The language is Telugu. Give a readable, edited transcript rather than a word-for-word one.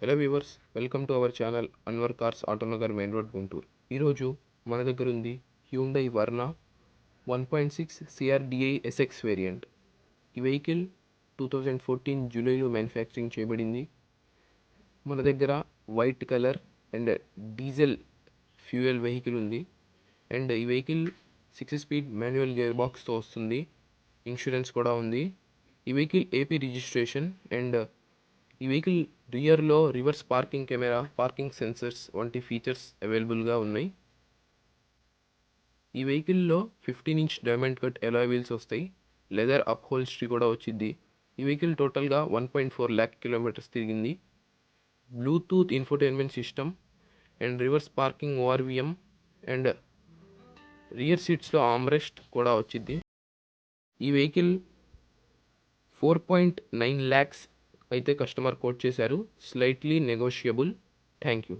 Hello viewers, welcome to our channel Anwar cars Autonagar main road Guntur. ఈరోజు మన దగ్గర ఉంది Hyundai Verna 1.6 CRDI SX variant. ఈ వెహికల్ 2014 జూలైలో మ్యానుఫ్యాక్చరింగ్ చేయబడింది. మన దగ్గర white colour and diesel fuel vehicle ఉంది. అండ్ ఈ వెహికల్ 6 స్పీడ్ మాన్యువల్ గేర్ బాక్స్తో వస్తుంది. ఇన్సూరెన్స్ కూడా ఉంది. ఈ వెహికల్ ఏపీ రిజిస్ట్రేషన్ అండ్ ఈ వెహికల్ రియర్లో reverse parking camera, parking sensors వంటి ఫీచర్స్ అవైలబుల్గా ఉన్నాయి. ఈ వెహికల్లో 15-inch diamond cut alloy wheels వస్తాయి. లెదర్ అప్హోల్స్ట్రీ కూడా వచ్చింది. ఈ వెహికల్ టోటల్గా 1.4 lakh kilometers తిరిగింది. Bluetooth infotainment system and reverse parking ORVM and rear సీట్స్లో ఆమ్రెస్ట్ కూడా వచ్చింది. ఈ వెహికల్ 4.9 lakhs అయితే కస్టమర్ కోట్ చేశారు. Slightly negotiable. Thank you.